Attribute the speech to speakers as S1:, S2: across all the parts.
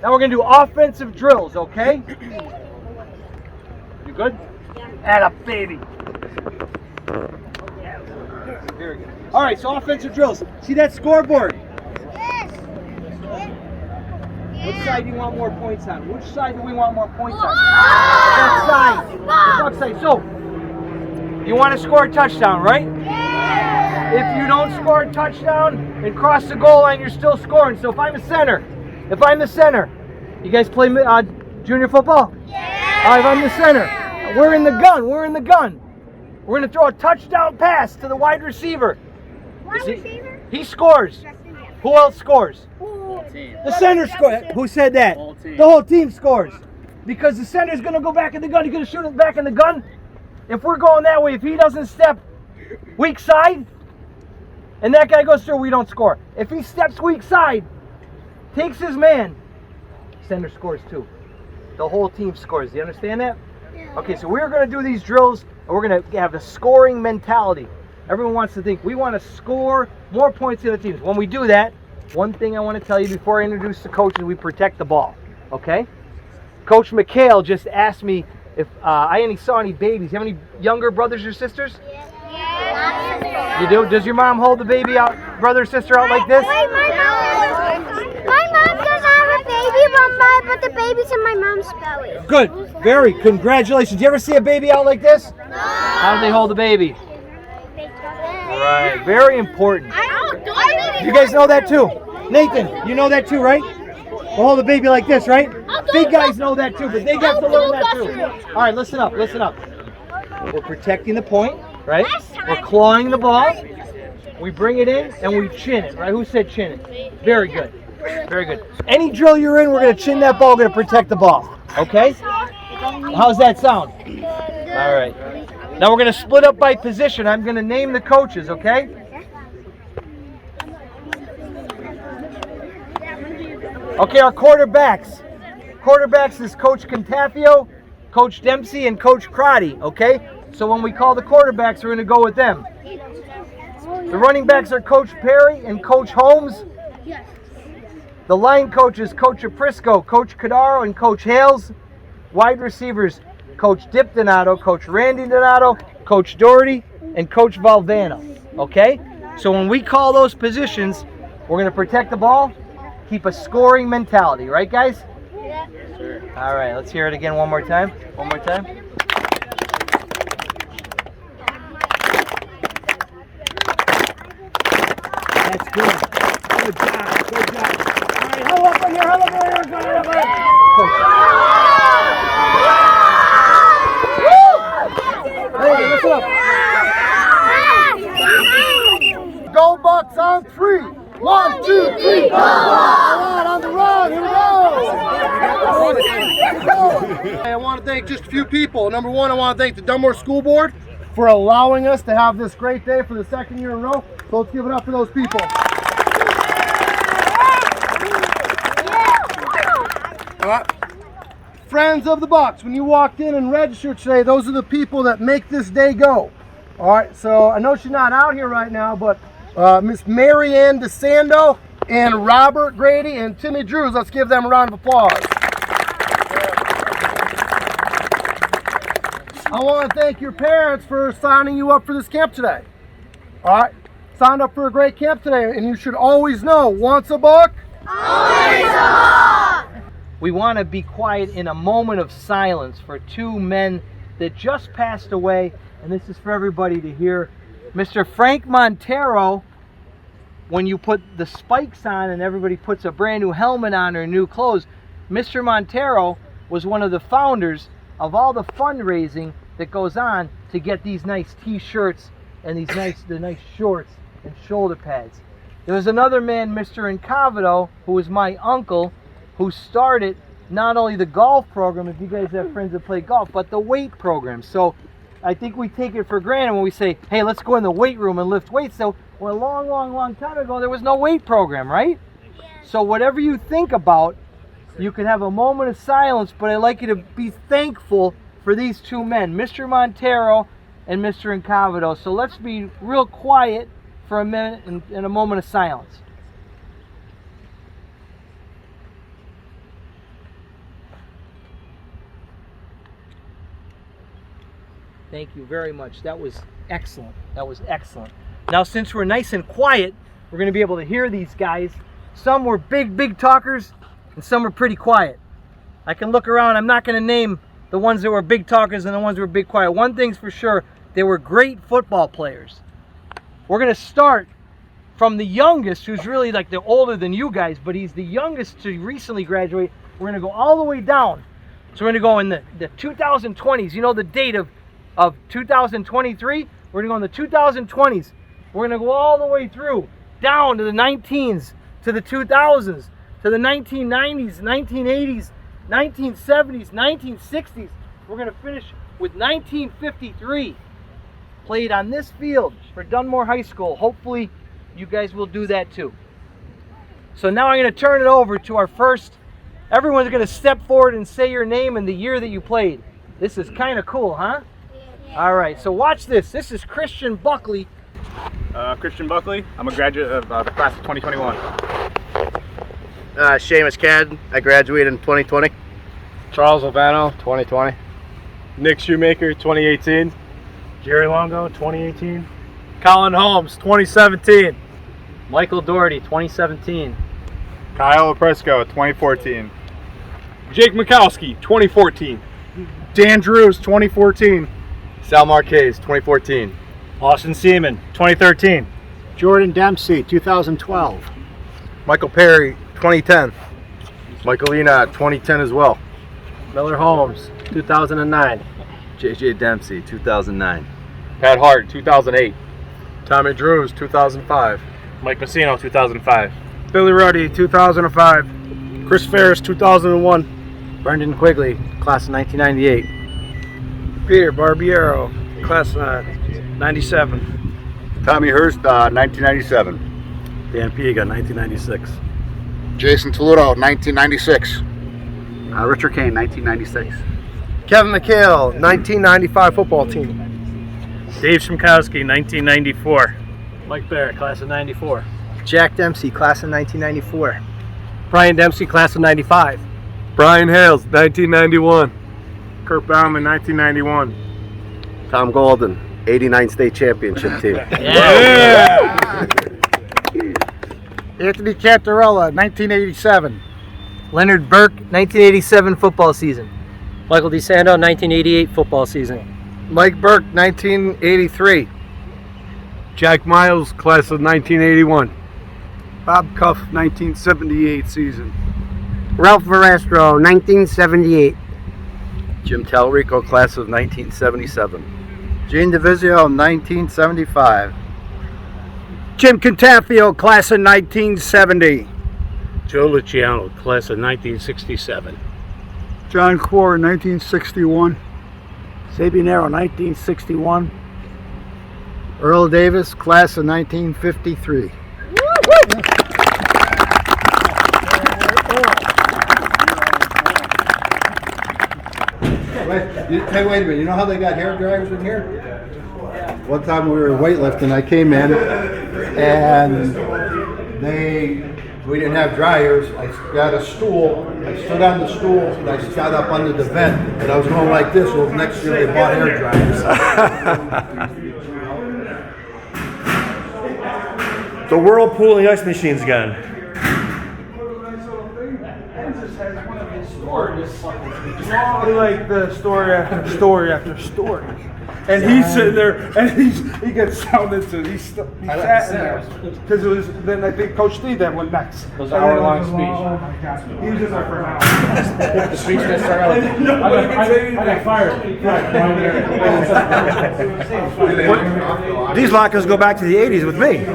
S1: Now we're going to do offensive drills, okay? You good? Atta baby. Very good. All right, so offensive drills. See that scoreboard?
S2: Yes.
S1: Which side do you want more points on? Which side do we want more points on? That side. The buck side. So, you want to score a touchdown, right?
S2: Yeah.
S1: If you don't score a touchdown and cross the goal line, you're still scoring. So if I'm the center, you guys play junior football?
S2: Yeah.
S1: All right, if I'm the center, we're in the gun. We're going to throw a touchdown pass to the wide receiver.
S2: Wide receiver?
S1: He scores. Who else scores?
S2: Team.
S1: The center scores. Who said that? The whole team scores. Because the center's going to go back in the gun. He's going to shoot it back in the gun. If we're going that way, if he doesn't step weak side, and that guy goes through, we don't score. If he steps weak side, takes his man, center scores too. The whole team scores. Do you understand that?
S2: Yeah.
S1: Okay, so we're going to do these drills, and we're going to have a scoring mentality. Everyone wants to think, we want to score more points than the teams. When we do that, one thing I want to tell you before I introduce the coaches, we protect the ball, okay? Coach McHale just asked me if I saw any babies. You have any younger brothers or sisters?
S2: Yeah.
S1: You do? Does your mom hold the baby out, brother or sister out like this?
S2: Wait, my mom doesn't have a baby, but the baby's in my mom's belly.
S1: Good. Congratulations. You ever see a baby out like this?
S2: No.
S1: How do they hold the baby? Right. Very important. You guys know that too? Nathan, you know that too, right? We'll hold the baby like this, right? Big guys know that too, but they got to learn that too. All right, listen up. We're protecting the point, right? We're clawing the ball. We bring it in and we chin it, right? Who said chin it? Very good. Any drill you're in, we're going to chin that ball. We're going to protect the ball. Okay? How's that sound? All right. Now we're going to split up by position. I'm going to name the coaches, okay? Okay, our quarterbacks. Quarterbacks is Coach Contafio, Coach Dempsey, and Coach Crotty, okay? So when we call the quarterbacks, we're going to go with them. The running backs are Coach Perry and Coach Holmes. The line coaches, Coach Aprisco, Coach Cadaro, and Coach Hales. Wide receivers, Coach Dip Donato, Coach Randy Donato, Coach Doherty, and Coach Valvano, okay? So when we call those positions, we're going to protect the ball, keep a scoring mentality, right, guys?
S2: Yeah.
S1: All right, let's hear it again one more time. That's good. Good job. All right, hold up right here. Hey, listen up. Go Bucks on 3. 1, 2, 3, go! All right, on the run, here we go!
S3: I want to thank just a few people. Number one, I want to thank the Dunmore School Board for allowing us to have this great day for the second year in a row. So let's give it up for those people. All right. Friends of the Bucks, when you walked in and registered today, those are the people that make this day go. All right, so I know she's not out here right now, but Miss Mary Ann DeSando and Robert Grady and Timmy Drewes. Let's give them a round of applause. I want to thank your parents for signing you up for this camp today. All right, signed up for a great camp today, and you should always know, once a buck,
S2: Always a buck.
S1: We want to be quiet in a moment of silence for two men that just passed away, and this is for everybody to hear. Mr. Frank Montero, when you put the spikes on and everybody puts a brand new helmet on or new clothes, Mr. Montero was one of the founders of all the fundraising that goes on to get these nice t-shirts and these nice shorts and shoulder pads. There was another man, Mr. Incavito, who was my uncle, who started not only the golf program, if you guys have friends that play golf, but the weight program. So I think we take it for granted when we say, hey, let's go in the weight room and lift weights. So well, a long time ago, there was no weight program, right? Yeah. So whatever you think about, you can have a moment of silence, but I'd like you to be thankful for these two men, Mr. Montero and Mr. Incavito. So let's be real quiet for a minute in a moment of silence. Thank you very much. That was excellent. That was excellent. Now, since we're nice and quiet, we're going to be able to hear these guys. Some were big talkers, and some were pretty quiet. I can look around. I'm not going to name the ones that were big talkers and the ones that were big quiet. One thing's for sure, they were great football players. We're going to start from the youngest, who's really like the older than you guys, but he's the youngest to recently graduate. We're going to go all the way down. So we're going to go in the 2020s. You know the date of 2023? We're going to go in the 2020s. We're going to go all the way through, down to the 19s, to the 2000s, to the 1990s, 1980s, 1970s, 1960s. We're going to finish with 1953. Played on this field for Dunmore High School. Hopefully you guys will do that too. So now I'm going to turn it over to our first. Everyone's going to step forward and say your name and the year that you played. This is kind of cool, huh? Yeah. All right, so watch this. This is Christian Buckley.
S4: Christian Buckley. I'm a graduate of the class of 2021.
S5: Seamus Cadden. I graduated in 2020.
S4: Charles Ovano, 2020. Nick Shoemaker, 2018. Jerry Longo, 2018. Colin Holmes, 2017.
S1: Michael Doherty, 2017.
S4: Kyle Opresco, 2014. Jake Mikowski, 2014. Dan Drewes, 2014.
S5: Sal Marquez, 2014.
S4: Austin Seaman, 2013.
S6: Jordan Dempsey, 2012.
S5: Michael Perry, 2010. Michael Ena, 2010 as well.
S4: Miller Holmes, 2009.
S5: JJ Dempsey, 2009.
S4: Pat Hart, 2008.
S5: Tommy Drewes, 2005.
S4: Mike Messino, 2005.
S6: Billy Ruddy, 2005.
S4: Chris Ferris, 2001.
S6: Brendan Quigley, class of 1998. Peter Barbiero, class of 97.
S5: Tommy Hurst, 1997.
S6: Dan Piega, 1996.
S5: Jason Toludo, 1996.
S6: Richard Kane, 1996.
S3: Kevin McHale, 1995 football team.
S4: Dave Shmkowski, 1994. Mike Barrett, class of 94.
S6: Jack Dempsey, class of 1994. Brian Dempsey, class of 95.
S4: Brian Hales, 1991. Kurt Bauman, 1991.
S5: Tom Golden, 89 state championship team.
S1: Yeah.
S6: Anthony Cantarella, 1987.
S1: Leonard Burke, 1987 football season.
S7: Michael DeSando, 1988 football season.
S3: Mike Burke, 1983.
S4: Jack Miles, class of 1981.
S6: Bob Cuff, 1978 season.
S7: Ralph Verastro, 1978.
S5: Jim Talrico, class of 1977.
S3: Gene DeVizio, 1975.
S6: Jim Contafio, class of 1970.
S4: Joe Luciano, class of 1967.
S6: John Core, 1961. Sabian Arrow, 1961.
S3: Earl Davis, class of 1953. Hey, wait a minute. You know how they got hair dryers in here? One time we were weightlifting, I came in and we didn't have dryers. I got a stool. I stood on the stool and I sat up under the vent and I was going like this. Well, next year they bought hair dryers.
S8: The whirlpool and the ice machine's gone.
S1: Henzes has one of his stories.
S6: Like the story after story after story. And he's sitting there, and he gets sounded to. He sat in there because it was. Then I think Coach Lee then went next.
S4: It was an hour-long speech.
S6: Oh my God! He was just there for an hour.
S4: The speech didn't start out. I got fired.
S8: These lockers go back to the 80s with me.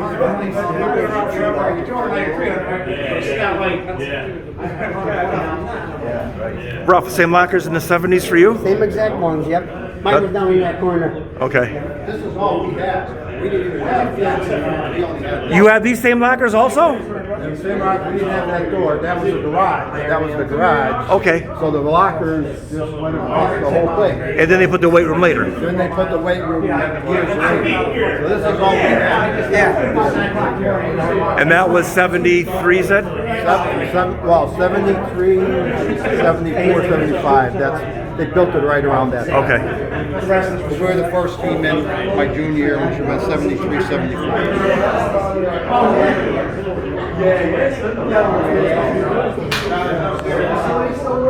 S8: Rough, same lockers in the 70s for you?
S7: Same exact ones, yep. Mine was down in that corner.
S8: Okay.
S3: This is all we had. We didn't even have fence. We only had
S8: You had these same lockers also?
S3: the same locker. We didn't have that door. That was the garage. That was the garage.
S8: Okay.
S3: So the lockers just went across the whole thing.
S8: And then they put the weight room later.
S3: Then they put the weight room years later. So this is all we had. Yeah.
S8: And that was 73, said?
S3: 73, 74, 75. they built it right around that.
S8: Okay.
S3: We were the first team in my junior year, which was about 73, 74.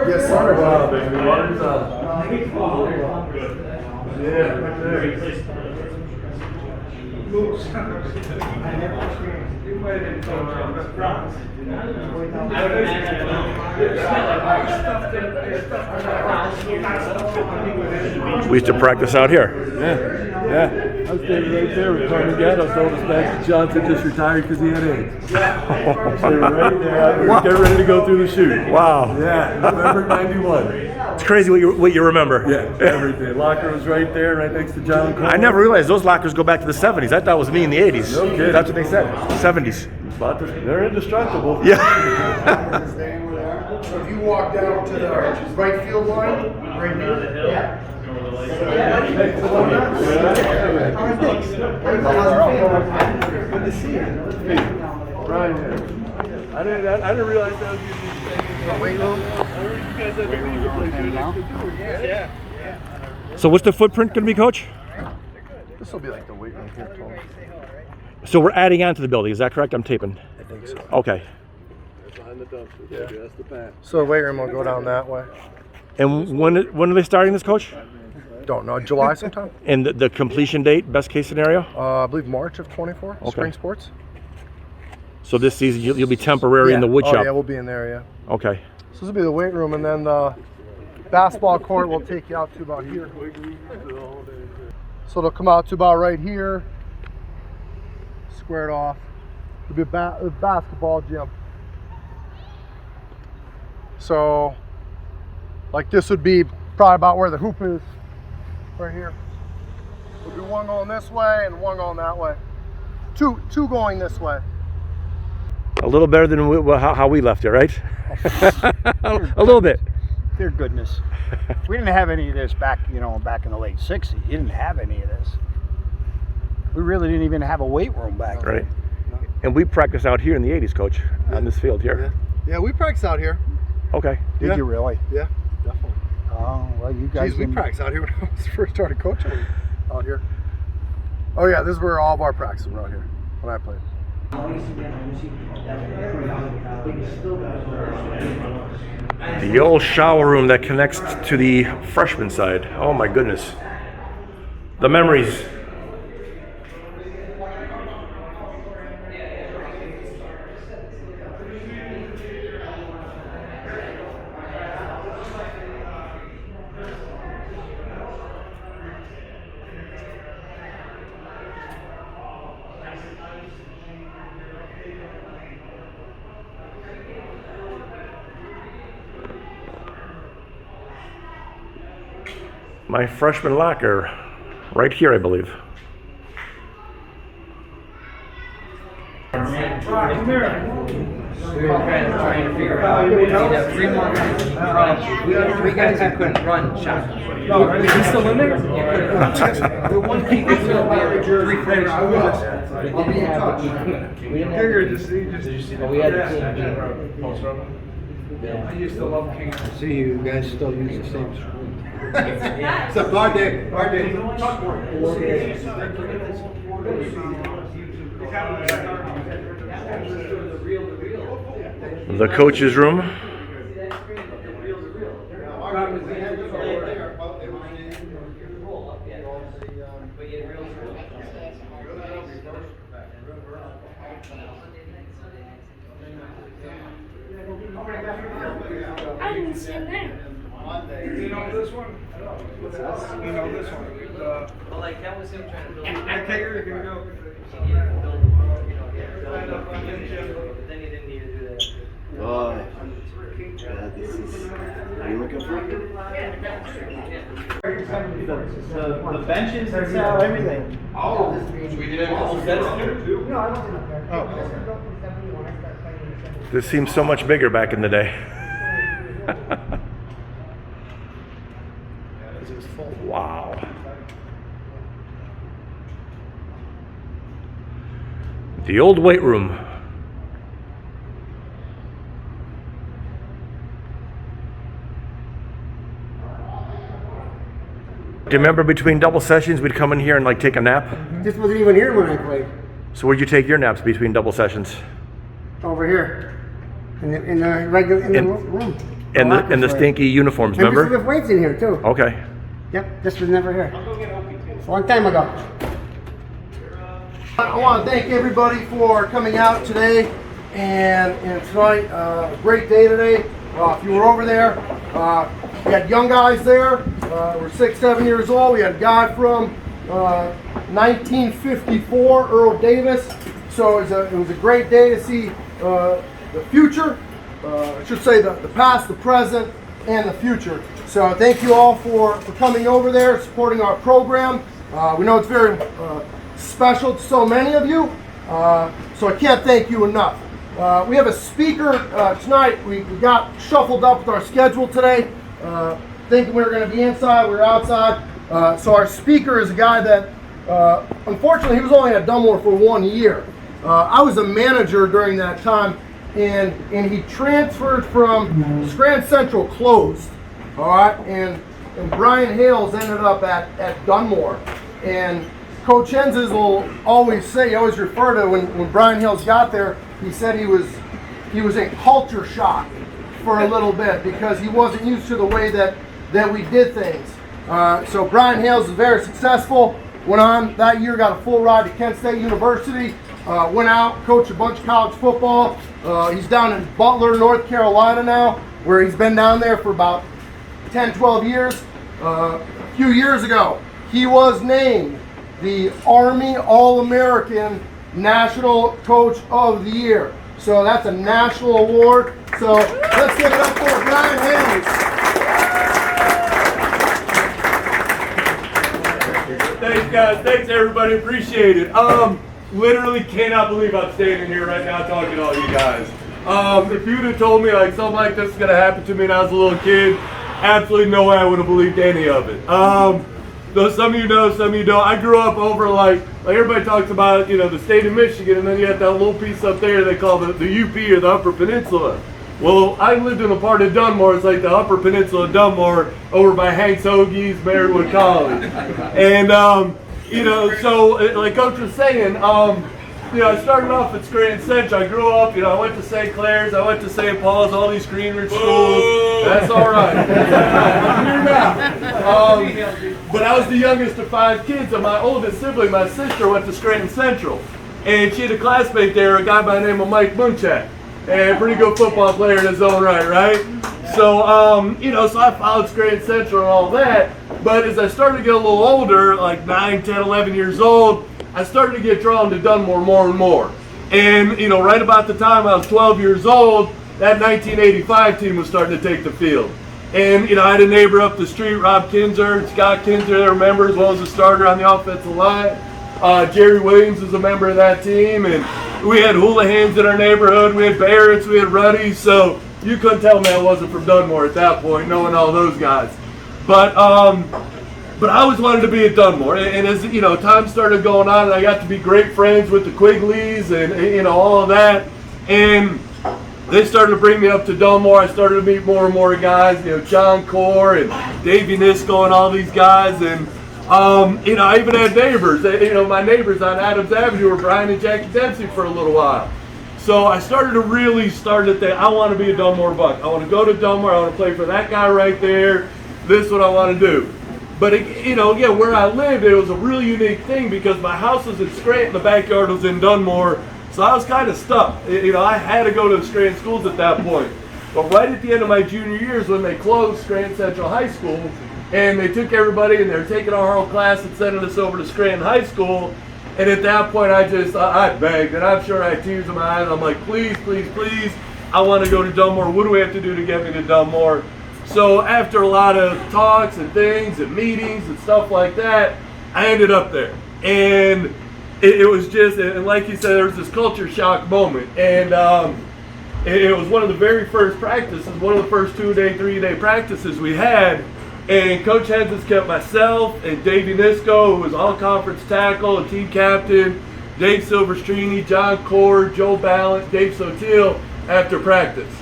S3: Yes, sir.
S4: Wow, baby. Water's up.
S8: We used to practice out here.
S6: Yeah. I was standing right there with Carmen Gatto, told us Max Johnson just retired because he had AIDS. They were right there. Get ready to go through the shoot.
S8: Wow.
S6: Yeah, November 91.
S8: It's crazy what you remember.
S6: Yeah, everything. Locker was right there, right next to John Cole.
S8: I never realized those lockers go back to the 70s. I thought it was me in the 80s.
S6: No kidding.
S8: That's what they said. 70s.
S6: They're indestructible.
S8: Yeah.
S3: So if you walk down to the right field line, right here. Yeah.
S6: Good to see you. Brian Hales. I didn't realize that was the weight room.
S8: So what's the footprint going to be, Coach?
S3: This will be like the weight room here, Tom.
S8: So we're adding on to the building. Is that correct? I'm taping.
S3: I think so.
S8: Okay.
S6: Behind the dumpster. Yeah. That's the back.
S3: So the weight room will go down that way.
S8: And when are they starting this, Coach?
S3: Don't know. July sometime?
S8: And the completion date, best case scenario?
S3: I believe March of 24.
S8: Okay.
S3: Spring sports.
S8: So this season you'll be temporary in the wood
S3: Oh,
S8: shop.
S3: yeah, we'll be in there, yeah.
S8: Okay.
S3: So this will be the weight room, and then the basketball court will take you out to about here. So they'll come out to about right here, squared off. It'll be a basketball gym. So, like this would be probably about where the hoop is, right here. There'll be one going this way and one going that way. Two going this way.
S8: A little better than how we left it, right? A little bit.
S9: Dear goodness. We didn't have any of this back in the late 60s. You didn't have any of this. We really didn't even have a weight room back then.
S8: Right. And we practiced out here in the 80s, Coach, on this field here.
S3: Yeah, we practice out here.
S8: Okay.
S9: Did you really?
S3: Yeah, definitely.
S9: Oh, well, you guys
S3: We practiced out here when I was first started coaching out here. Oh yeah, this is where all of our practices were out here when I played.
S8: The old shower room that connects to the freshman side. Oh my goodness. The memories. My freshman locker, right here, I believe.
S1: We were trying to figure out. We had 3 more guys. We had 3 guys who couldn't run shot.
S6: Is he still in there?
S1: The one key was we had 3 players. We didn't have the key. We didn't have the key. But we had the key.
S6: I used to love King.
S7: See, you guys still use the same screw.
S3: Except our day.
S8: The coach's room.
S2: I didn't see him there.
S6: You know this one? What's this? You know this one?
S1: Well, like that was him trying to build.
S6: I take her, you can go.
S1: But then he didn't need to do that.
S5: This is. Are you looking for it?
S1: The benches and stuff, everything.
S6: Oh, we did all sets there too?
S8: This seems so much bigger back in the day. Wow. The old weight room. Do you remember between double sessions we'd come in here and like take a nap?
S3: This wasn't even here when I played.
S8: So where'd you take your naps between double sessions?
S3: Over here. In the regular room.
S8: And the stinky uniforms,
S3: And
S8: remember?
S3: we lift weights in here too.
S8: Okay.
S3: Yep, this was never here. It's a long time ago. I want to thank everybody for coming out today and tonight. Great day today. If you were over there, we had young guys there. We're 6, 7 years old. We had a guy from 1954, Earl Davis. So it was a great day to see the future. I should say the past, the present, and the future. So thank you all for coming over there, supporting our program. We know it's very special to so many of you, so I can't thank you enough. We have a speaker tonight. We got shuffled up with our schedule today, thinking we were going to be inside, we were outside. So our speaker is a guy that, unfortunately, he was only at Dunmore for 1 year. I was a manager during that time, and he transferred from Scranton Central, closed, all right, and Brian Hales ended up at Dunmore. And Coach Henzes will always say, always refer to when Brian Hales got there, he said he was in culture shock for a little bit because he wasn't used to the way that we did things. So Brian Hales is very successful. Went on that year, got a full ride to Kent State University. Went out, coached a bunch of college football. He's down in Butler, North Carolina now, where he's been down there for about 10, 12 years. A few years ago, he was named the Army All-American National Coach of the Year. So that's a national award. So let's give it up for Brian Hales.
S10: Thanks, guys. Thanks, everybody. Appreciate it. Literally cannot believe I'm standing here right now talking to all you guys. If you'd have told me like something like this is gonna happen to me when I was a little kid, absolutely no way I would have believed any of it. Though some of you know, some of you don't. I grew up over like everybody talks about, you know, the state of Michigan, and then you have that little piece up there they call the UP or the Upper Peninsula. Well, I lived in a part of Dunmore, it's like the Upper Peninsula of Dunmore, over by Hank's Hoagies, Marywood College. And, you know, so like Coach was saying, you know, I started off at Scranton Central. I grew up, you know, I went to St. Clair's, I went to St. Paul's, all these Greenridge schools. That's all right. I'm here now. But I was the youngest of 5 kids, and my oldest sibling, my sister, went to Scranton Central. And she had a classmate there, a guy by the name of Mike Munchak. And a pretty good football player in his own right, right? So, you know, so I followed Scranton Central and all that. But as I started to get a little older, like 9, 10, 11 years old, I started to get drawn to Dunmore more and more. And, you know, right about the time I was 12 years old, that 1985 team was starting to take the field. And, you know, I had a neighbor up the street, Rob Kinzer, Scott Kinzer, they were members, as well as a starter on the offensive line. Jerry Williams was a member of that team, and we had Hoolahans in our neighborhood, we had Barretts, we had Ruddies, so you couldn't tell me I wasn't from Dunmore at that point, knowing all those guys. But I always wanted to be at Dunmore, and as, you know, time started going on, and I got to be great friends with the Quigleys and, you know, all of that, and they started to bring me up to Dunmore. I started to meet more and more guys, you know, John Core and Davey Nisco and all these guys, and you know, I even had neighbors. You know, my neighbors on Adams Avenue were Brian and Jackie Dempsey for a little while. So I started to really start to think, I want to be a Dunmore Buck. I want to go to Dunmore. I want to play for that guy right there. This is what I want to do. But, you know, again, where I lived, it was a really unique thing because my house was in Scranton, the backyard was in Dunmore. So I was kind of stuck. You know, I had to go to the Scranton schools at that point. But right at the end of my junior years, when they closed Scranton Central High School, and they took everybody and they were taking our whole class and sending us over to Scranton High School. And at that point, I begged, and I'm sure I had tears in my eyes. I'm like, please, please, please, I want to go to Dunmore. What do we have to do to get me to Dunmore? So after a lot of talks and things and meetings and stuff like that, I ended up there. And it was just, and like you said, there was this culture shock moment. And it was one of the very first practices, one of the first 2-day, 3-day practices we had. And Coach Henzes kept myself and Davey Nisco, who was all-conference tackle and team captain, Dave Silverstrini, John Cord, Joe Ballant, Dave Sotil after practice.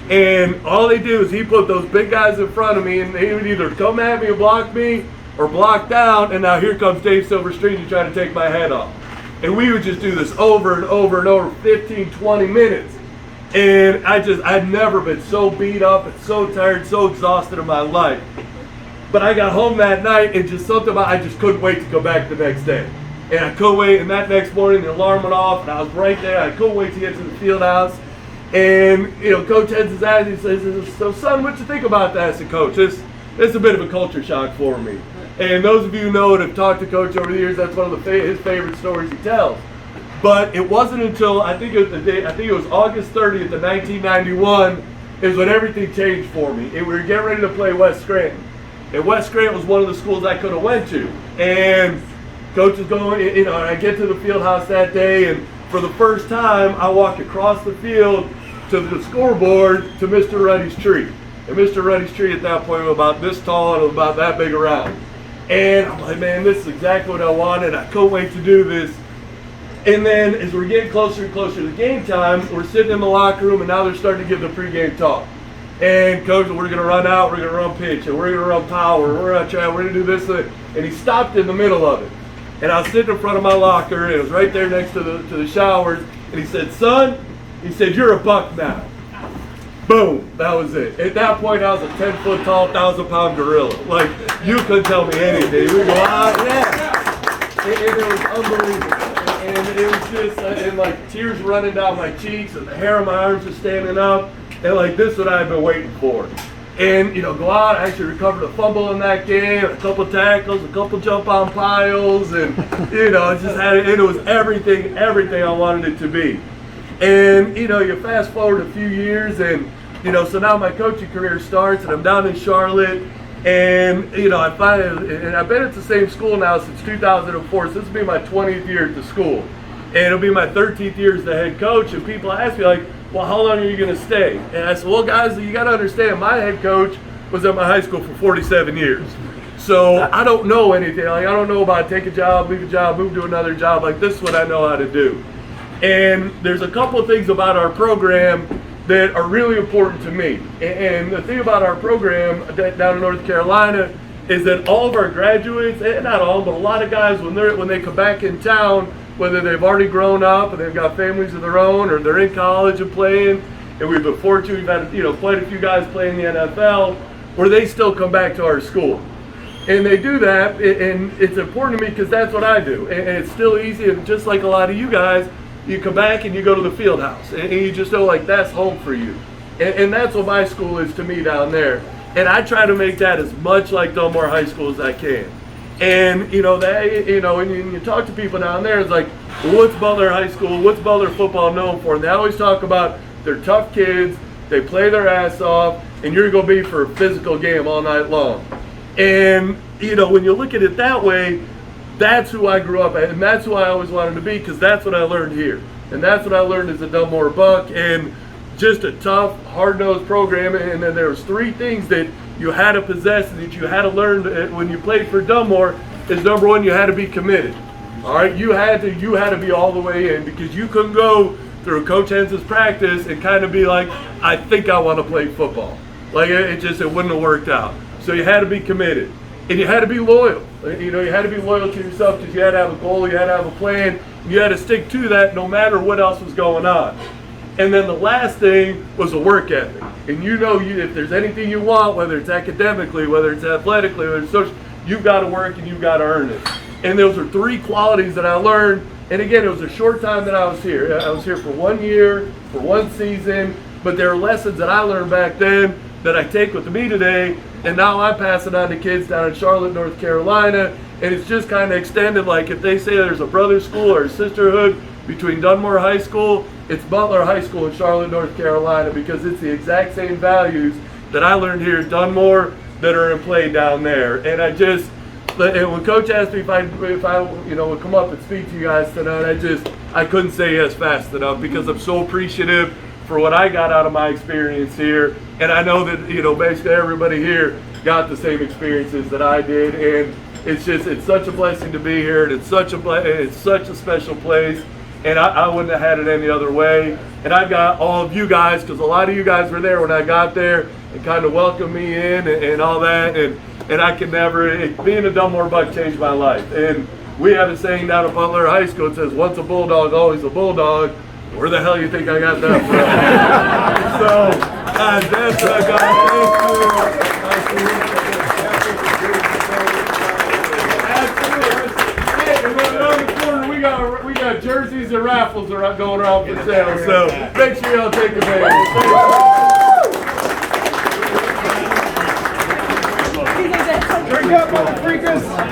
S10: And all they do is he put those big guys in front of me, and they would either come at me and block me, or block down, and now here comes Dave Silverstreet to try to take my head off. And we would just do this over and over and over, 15, 20 minutes. And I'd never been so beat up and so tired, so exhausted in my life. But I got home that night and just something about, I just couldn't wait to go back the next day. And I couldn't wait, and that next morning the alarm went off and I was right there. I couldn't wait to get to the field house. And, you know, Coach Henzes asked, he says, so son, what you think about that? I said, Coach, this is a bit of a culture shock for me. And those of you who know and have talked to Coach over the years, that's one of his favorite stories he tells. But it wasn't until, I think it was August 30th of 1991 is when everything changed for me. And we were getting ready to play West Scranton. And West Scranton was one of the schools I could have went to. And Coach is going, you know, I get to the field house that day, and for the first time, I walk across the field to the scoreboard to Mr. Ruddy's tree. And Mr. Ruddy's tree at that point was about this tall and about that big around. And I'm like, man, this is exactly what I wanted. I couldn't wait to do this. And then as we're getting closer and closer to game time, we're sitting in the locker room, and now they're starting to give the pregame talk. And Coach, we're going to run out, we're going to run pitch, and we're going to run power, we're going to try, we're going to do this. And he stopped in the middle of it. And I was sitting in front of my locker, and it was right there next to the showers. And he said, son, he said, you're a buck now. Boom, that was it. At that point, I was a 10-foot tall, 1,000-pound gorilla. Like, you couldn't tell me anything. We go, yeah. And it was unbelievable. And it was just, and like tears running down my cheeks, and the hair on my arms was standing up. And like, this is what I've been waiting for. And, you know, go out, I actually recovered a fumble in that game, a couple tackles, a couple jump on piles, and, you know, it was everything I wanted it to be. And, you know, you fast forward a few years, and, you know, so now my coaching career starts, and I'm down in Charlotte, and, you know, I've been at the same school now since 2004, so this will be my 20th year at the school. And it'll be my 13th year as the head coach, and people ask me, like, well, how long are you going to stay? And I said, well, guys, you got to understand, my head coach was at my high school for 47 years. So I don't know anything. Like, I don't know about take a job, leave a job, move to another job. Like, this is what I know how to do. And there's a couple of things about our program that are really important to me. And the thing about our program down in North Carolina is that all of our graduates, not all, but a lot of guys, when they come back in town, whether they've already grown up and they've got families of their own, or they're in college and playing, and we've been fortunate, we've had, you know, quite a few guys playing the NFL, where they still come back to our school. And they do that, and it's important to me because that's what I do. And it's still easy, and just like a lot of you guys, you come back and you go to the field house, and you just know, like, that's home for you. And that's what my school is to me down there. And I try to make that as much like Dunmore High School as I can. And, you know, when you talk to people down there, it's like, well, what's Butler High School, what's Butler football known for? And they always talk about they're tough kids, they play their ass off, and you're going to be for a physical game all night long. And, you know, when you look at it that way, that's who I grew up at, and that's who I always wanted to be, because that's what I learned here. And that's what I learned as a Dunmore Buck, and just a tough, hard-nosed program. And then there was three things that you had to possess and that you had to learn when you played for Dunmore. Is number one, you had to be committed. All right, you had to be all the way in, because you couldn't go through Coach Henzes' practice and kind of be like, I think I want to play football. Like, it wouldn't have worked out. So you had to be committed, and you had to be loyal. You know, you had to be loyal to yourself, because you had to have a goal, you had to have a plan, you had to stick to that no matter what else was going on. And then the last thing was a work ethic. And you know, if there's anything you want, whether it's academically, whether it's athletically, whether it's social, you've got to work and you've got to earn it. And those are three qualities that I learned. And again, it was a short time that I was here. I was here for 1 year, for one season, but there are lessons that I learned back then that I take with me today, and now I pass it on to kids down in Charlotte, North Carolina. And it's just kind of extended, like if they say there's a brother school or a sisterhood between Dunmore High School, it's Butler High School in Charlotte, North Carolina, because it's the exact same values that I learned here at Dunmore that are in play down there. And and when Coach asked me if I would come up and speak to you guys tonight, I couldn't say yes fast enough, because I'm so appreciative for what I got out of my experience here. And I know that, you know, basically everybody here got the same experiences that I did. And it's such a blessing to be here, and it's such a special place. And I wouldn't have had it any other way. And I've got all of you guys, because a lot of you guys were there when I got there and kind of welcomed me in and all that. And and I can never, being a Dunmore Buck changed my life. And we have a saying down at Butler High School, it says, once a bulldog, always a bulldog. Where the hell you think I got that from? So, that's what I got. Thank you. And then around the corner, we got jerseys and raffles that are going around for sale. So, make sure y'all take advantage.
S6: Drink up, motherfuckers!